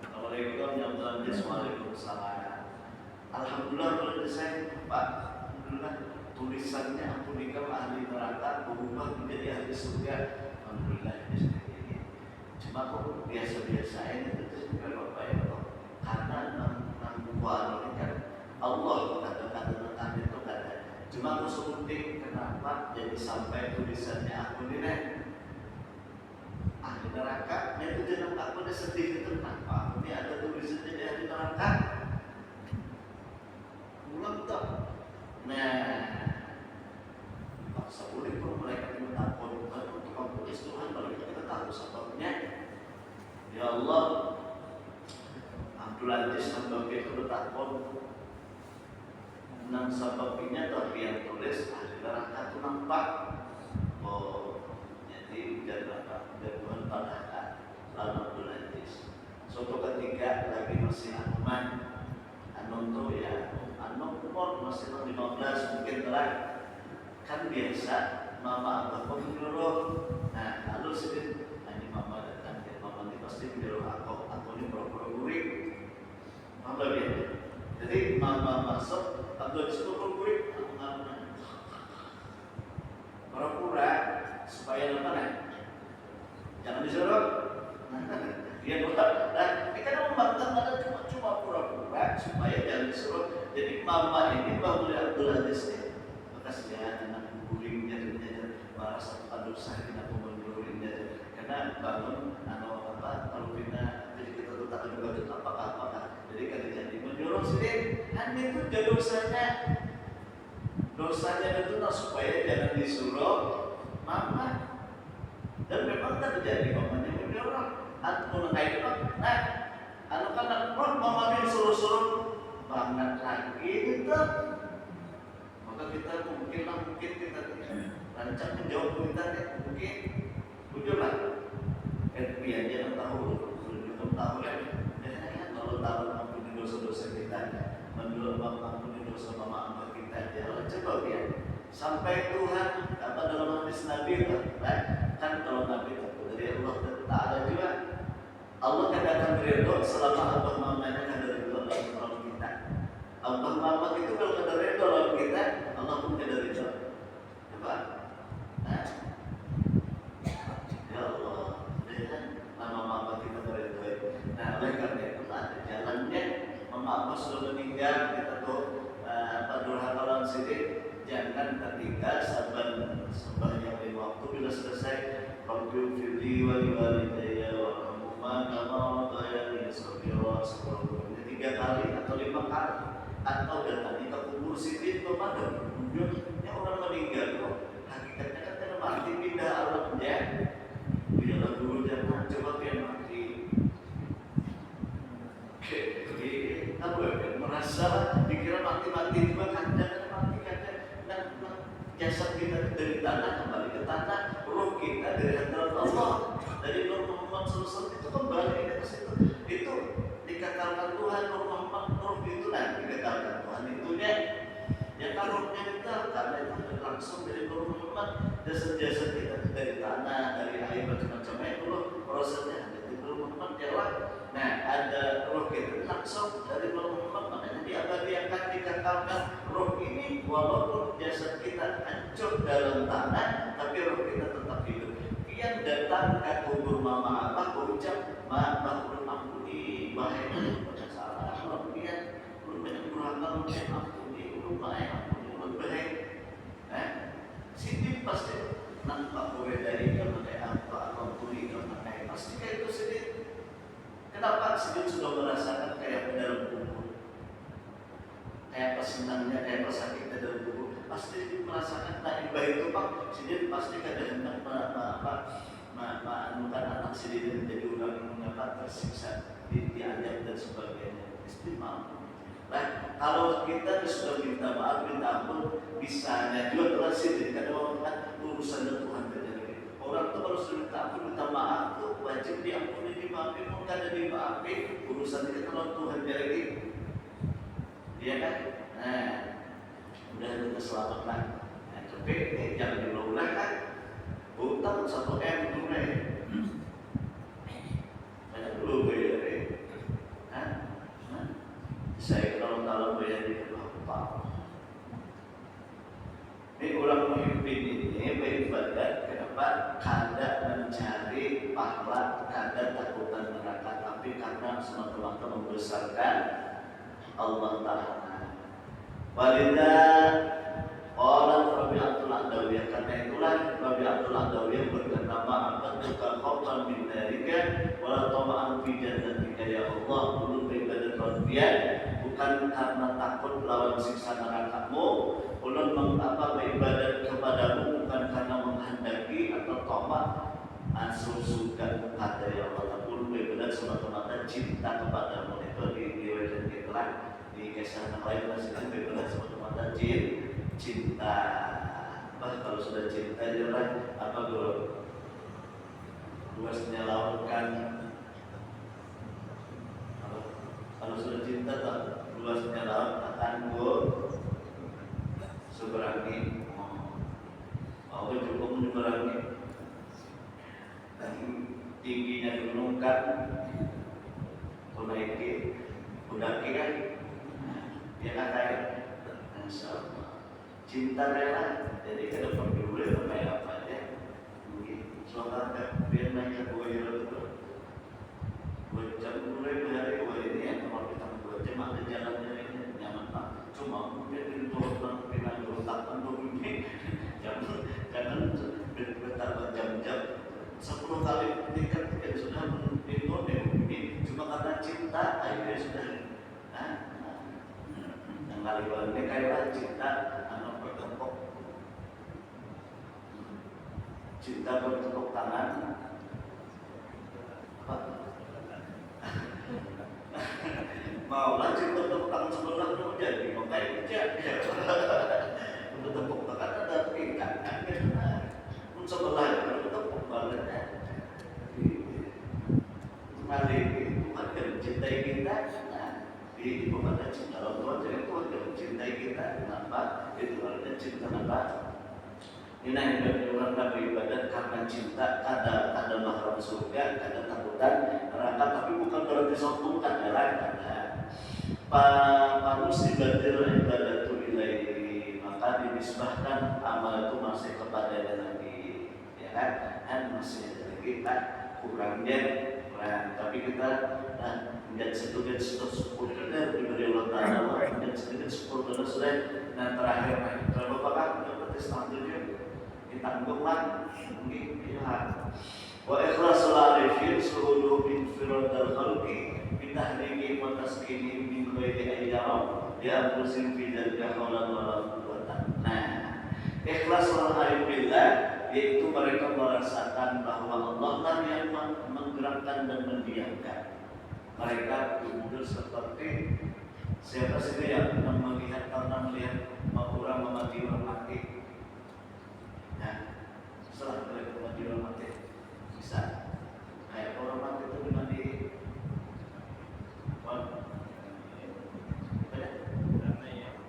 Assalamualaikum warahmatullahi wabarakatuh. Alhamdulillah kalau saya Pak, alhamdulillah tulisannya aku nikah ahli neraka berubah menjadi ahli surga. Alhamdulillah ini. Cuma kok biasa-biasa ini itu kalau Bapak ya karena buku ini kan Allah kata-kata itu kata. Cuma aku sebutin kenapa jadi sampai tulisannya aku ini ahli neraka. Itu jangan aku ini sedih itu kenapa? Ini ada tulisannya di ahli neraka. Ulang tak? Nah, paksa boleh pun mereka itu takut untuk mempunyai Tuhan kalau kita tahu sebabnya. Ya Allah, Abdul Aziz hamba itu bertakon nang sebabnya tapi yang tulis ahli neraka itu nampak. Oh, jadi jangan Tuhan pada lalu Abdul Aziz. Suatu ketika lagi masih anuman, tuh ya, umur masih 15 mungkin telah kan biasa mama abah pun menyuruh. Nah lalu sedih ini mama datang ya mama ini pasti menyuruh aku ini pura-pura gurik mama dia. Jadi mama masuk abah disuruh pura-pura gurik pura-pura supaya apa nih jangan disuruh dia buat dan kita membantah pada cuma pura-pura supaya jangan disuruh. Jadi mama ini bangun Abdul Aziz ini makasih ya anak gulingnya merasa aduh saya tidak mau menggulingnya karena bangun atau apa kalau kita jadi kita tuh tak juga itu apakah jadi kalau jadi menyuruh sendiri hanya itu jadi dosanya itu supaya jangan disuruh mama dan memang tak terjadi mamanya menyuruh atau kayak itu nah anu kan mama ini suruh banget lagi gitu maka kita mungkin kita rancang menjawab kita mungkin ujunglah biar dia tahu kan kalau tahu ampuni dosa-dosa kita menurut ampuni dosa mama kita jangan coba biar sampai Tuhan apa dalam hadis Nabi kan kalau Nabi dari Allah Ta'ala juga Allah katakan ridho selama Allah mamanya ada ridho dalam kita. Allah mama itu kalau ada ridho dalam kita, Allah pun ada ridho. Apa? Nah, ya Allah, dengan nama mama kita ridho. Nah, oleh karena itu ada jalannya. Mama sudah meninggal, kita tuh durhaka orang sini jangan ketika sebanyak waktu bila selesai. Rabbil firli wa liwalidayya wa kama bayani sabira sebelumnya 3 kali atau 5 kali atau datang ke kubur sidin pemadam ujungnya orang meninggal kok hakikatnya kan tidak mati pindah alamnya bila dulu jangan coba biar mati tahu ya merasa dikira mati juga kadang mati dan jasad kita dari tanah kembali ke tanah ruh kita dari hadrat Allah dari Nur Muhammad SAW itu kembali ke situ itu dikekalkan Tuhan Nur Muhammad Nur itu nanti dikekalkan Tuhan itunya yang ruhnya kita karena itu langsung dari Nur Muhammad jasad-jasad kita dari tanah dari air macam-macam itu loh prosesnya dari Nur Muhammad jalan nah ada ruh kita langsung dari Nur Muhammad makanya diabadikan, dikekalkan. Roh ini walaupun jasad kita hancur dalam tanah, tapi roh kita tetap hidup. Yang datang ke kubur mama apa ucap maaf belum ampuni bahaya pada salah kalau dia belum menyempurnakan mungkin ampuni belum bahaya ampuni belum bahaya sini pasti nampak boleh dari kepada apa ampuni kepada pasti kayak itu sedih. Kenapa sedih sudah merasakan kayak dalam kubur, kayak pesenangnya kayak pesakitnya dalam kubur, pasti merasakan tak baik itu pak sedih pasti kadang menemukan anak sendiri menjadi orang yang mengapa tersiksa diadab dan sebagainya istimewa. Nah, kalau kita sudah minta maaf, minta ampun, bisanya juga telah sendiri karena orang kan urusan Tuhan terjadi. Orang tuh kalau sudah minta ampun, minta maaf tuh wajib diampuni, dimaafin, bukan ada dimaafin, urusan kita kalau Tuhan jadi, iya kan? Nah, udah kita selamatkan. Nah, tapi jangan diulang kan? Utang 1 M tunai, banyak dulu bayar saya kalau bayar di berapa? Ini orang memimpin ini beribadat kenapa? Kada mencari pahala, kada takutan neraka, tapi karena semata-mata membesarkan Allah Ta'ala. Walidah orang Rabi'atul Adawiyah, karena itulah Rabi'atul Adawiyah berkata ma'abat tukar khawfan min narika wala tama'an fi jannatika ya Allah. Ulun beribadat Rabi'ah bukan karena takut lawan siksa nerakamu, ulun beribadat kepadamu bukan karena menghendaki atau tamak masuk surga kepada ya Allah. Ulun beribadat semata-mata cinta kepadamu. Itu diriwayatkan itulah di kisah yang lain masih beribadat semata-mata cinta. Kalau sudah cinta jalan apa dulu? Luasnya laut kan. Kalau sudah cinta tak luasnya laut akan seberangi. Apa cukup menyeberangi? Dan tingginya gunung kan menaiki, mendaki kan? Dia kata insyaallah cinta rela. Jadi ke depan dulu sampai apa aja. Mungkin soal biar naik ke Boyo itu 2 jam mulai dari Boyo ini ya. Kalau kita 2 jam ada jalannya ini nyaman pak. Cuma mungkin itu orang pinang letakkan dulu ini. Jangan betapa jam-jam 10 kali tingkat yang sudah itu ini cuma karena cinta akhirnya sudah. Yang kali ini kayak cinta cinta bertepuk tangan maulah cinta bertepuk tangan sebelah itu jadi makanya bertepuk tangan ada tingkatkan pun sebelah bertepuk baliknya kembali Tuhan yang mencintai kita di bukan cinta Allah jadi Tuhan yang mencintai kita kenapa itu artinya cinta apa? Ini yang orang beribadat karena cinta, kada mahram surga, kada takutan neraka, tapi bukan berarti sombongkan neraka. Panusibatil ibadatu ilaihi, maka dinisbahkan amal itu masih kepadanya lagi, ya kan? Dan masih ada lagi kurangnya, tapi kita menjadi sedikit syukur benar diberi Allah Taala, menjadi sedikit syukur benar sudah. Dan terakhir, kalau bapak dapat standarnya ditangguhkan mungkin pihak wa ikhlasul arifin suhudu bin firadal khalqi bitahriki wa taskini min ghairi ayyam ya musim fi dzalika hawlan wa la quwwata. Nah, ikhlasul arifillah yaitu mereka merasakan bahwa Allah lah yang menggerakkan dan mendiamkan. Mereka benar seperti siapa sih yang melihat orang mati orang mati. Nah, setelah mereka mati orang mati bisa kayak orang mati itu mati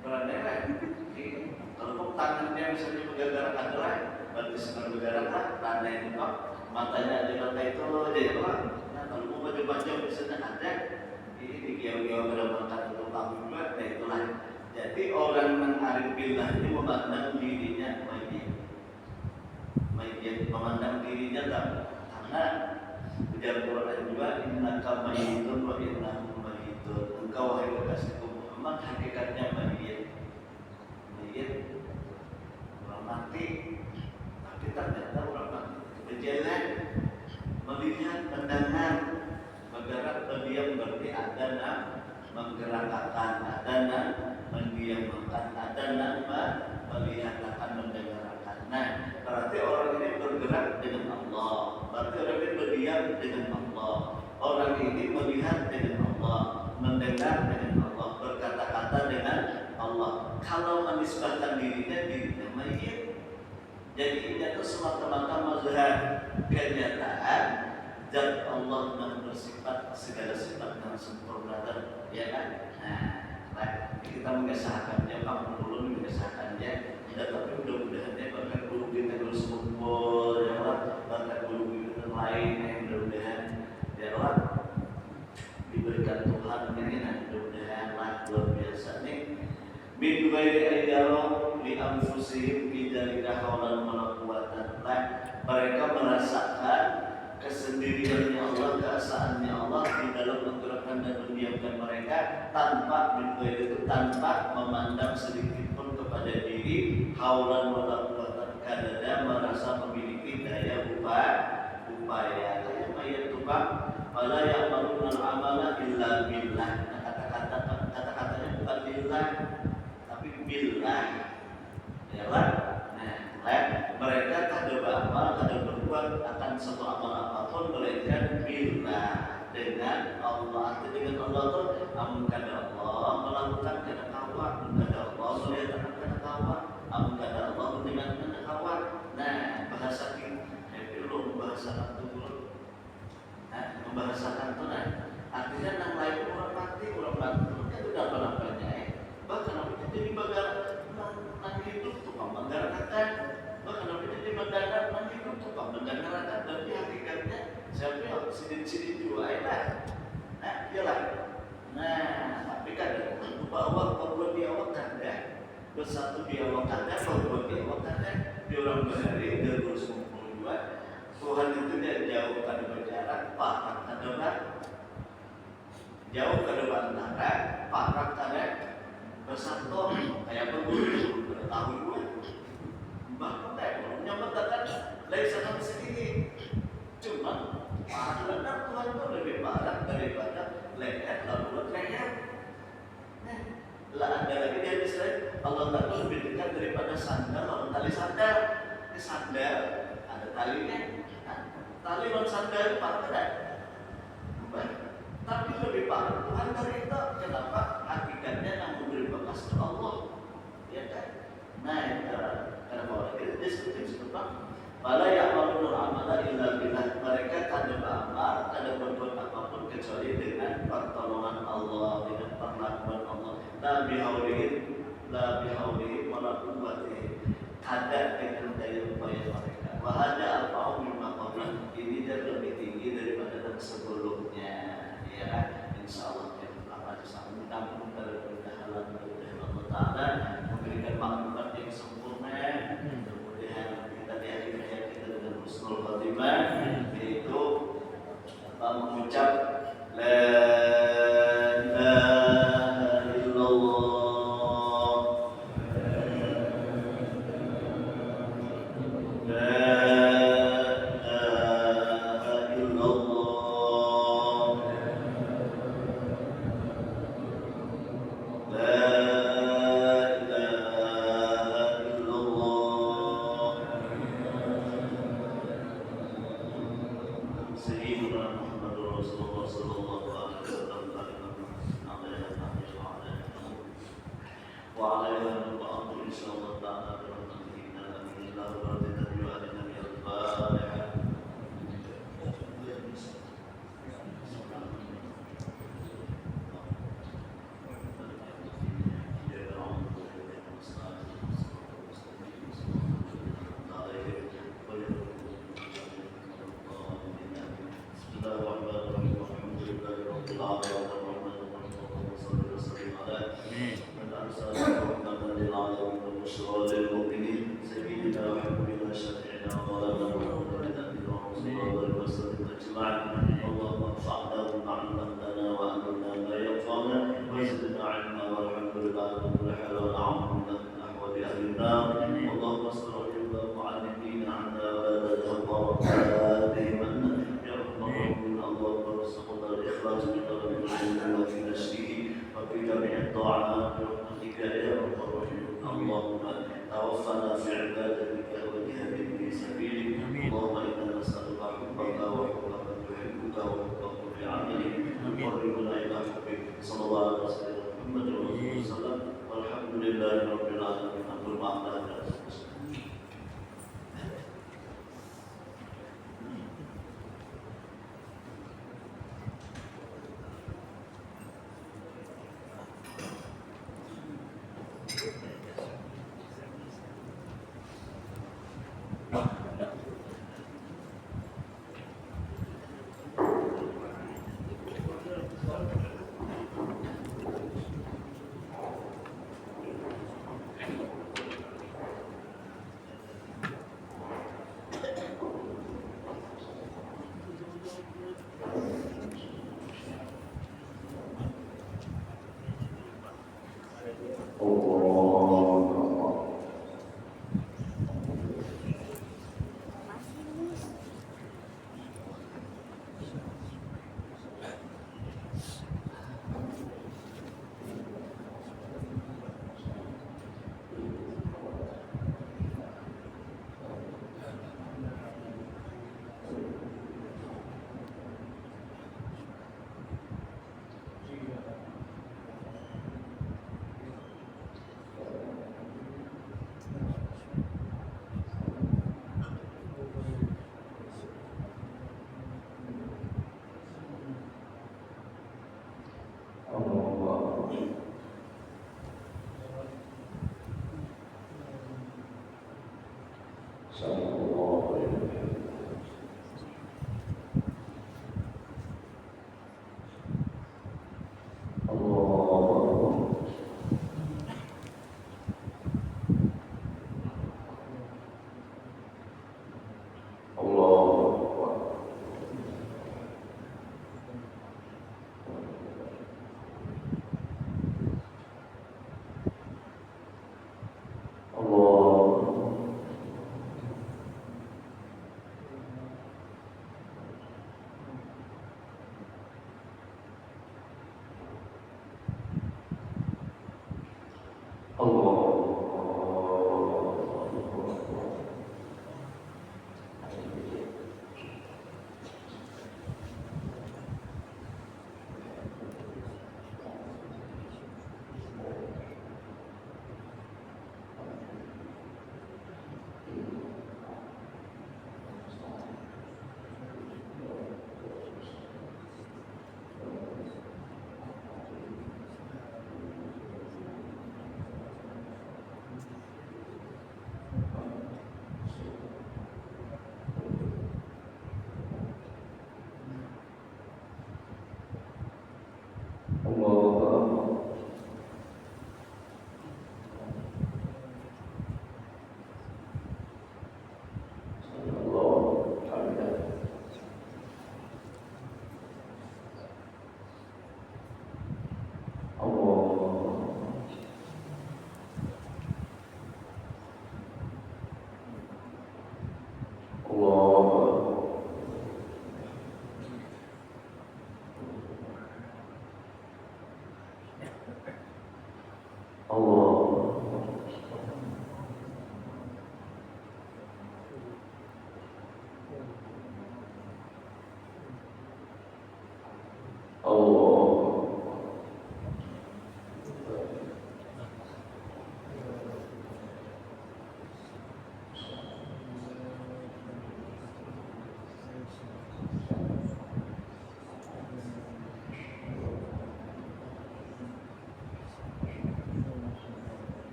berandai lah. Kalau tangannya misalnya bergerak adalah berarti sedang bergerak lah, tangannya itu matanya ada mata itu jadi apa? Nah, kalau mau baju-baju misalnya ada ini digiau-giau pada mata itu tahu juga, nah itulah. Jadi orang mengarif billah ini memandang dirinya mayit, memandang dirinya tak, karena ujar Quran juga innaka mayyitun wa innahum mayyitun. Engkau wahai kekasihku Muhammad hakikatnya mayit, orang mati, tapi ternyata orang mati berjalan, melihat, mendengar, bergerak, berdiam, berarti ada menggerakkan, ada mendiamkan, ada melihat, akan mendengarkan. Nah, berarti orang ini bergerak dengan Allah, berarti orang ini berdiam dengan Allah, orang ini melihat dengan Allah, mendengar dengan Allah, berkata-kata dengan Allah. Kalau menisbahkan dirinya mayit, jadi ini itu semata-mata mazhar kenyataan zat Allah yang bersifat segala sifat yang sempurna, ya kan? Nah, kita mengesahkannya, Pak Menurun mengesahkannya, tetapi mudah-mudahan bahkan guru kita guru sekumpul, ya Allah, bahkan guru kita lain yang mudah-mudahan, ya Allah, diberikan Tuhan ini, mudah-mudahan luar biasa nih. Min ghairi ayyaro li anfusihim bidzalika haulan wala quwwatan. Mereka merasakan kesendiriannya Allah, keesaannya Allah di dalam menggerakkan dan mendiamkan mereka tanpa itu, tanpa memandang sedikit pun kepada diri haulan wala quwwatan, karena merasa memiliki daya upaya. Kayak mayat tukang wala ya'maluna al-amala illa billah. Kata-katanya bukan billah, billah, ya kan? Nah, mereka kada beramal, kada berbuat akan satu amal apapun melainkan billah, dengan Allah. Dengan Allah itu amun kada Allah melakukan kada kawan, kada Allah melihat kada kawan, amun kada Allah mendengar kada kawan. Nah, bahasa kita belum membahasakan itu dulu. Membahasakan itu, artinya nang lain orang mati itu apa-apanya. Bahkan apa jadi nang hidup tukang menggerakkan, bahkan apa jadi nang hidup tukang menggerakkan, tapi hakikatnya siapa yang sidin juga lah. Nah, iyalah. Nah, tapi kadang bahwa berbuat di awak kada, bersatu di awak kada, berbuat di awak kada, di orang bahari dia terus kumpul juga. Tuhan itu dia jauh kada berjarak, parak kada jauh kada antara, parak kada bersatu, kayak berburu tahu gue bahkan kayak menyatakan lain sangat sedikit, cuma benar Tuhan itu lebih parah daripada leher lalu leher. Lah ada lagi dia misalnya Allah Taala lebih dekat daripada sandal lawan tali sandal. Ini sandal ada talinya, tali lawan sandal parah kan? Tapi lebih parah Tuhan dari itu. Kenapa? Hakikatnya yang memberi bekas ke Allah, ya kan? Nah, karena orang itu disebut Bala ya'maluna al-amala illa billah. Mereka kada beramal, kada berbuat apapun kecuali dengan pertolongan Allah, dengan perlakuan Allah. La bihaulihi wa la quwwatihi. Kada dengan daya upaya mereka. Wa hada al-fa'u mimma qabla. Ini lebih tinggi daripada yang sebelumnya. Ya, insyaallah apa disambung tampung berdahalan Allah Taala memberikan maklumat yang sempurna. Kemudian kita di akhir hayat kita dengan husnul khatimah, yaitu mengucap la ilaha illallah, la ilaha illallah, la اللهم توفنا في عبادتك وجهد في سبيلك اللهم إنا نسألك حبك وحب من يحبك وحب كل عمل قربنا إلى حبك صلى الله عليه وسلم محمد رسول الله صلى الله عليه وسلم والحمد لله رب العالمين أقول ما أقدر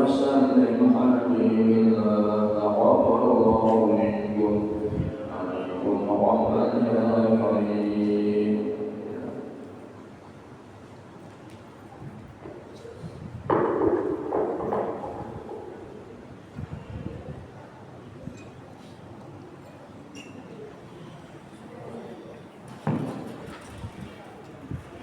وسلم حبيبي غفر الله منكم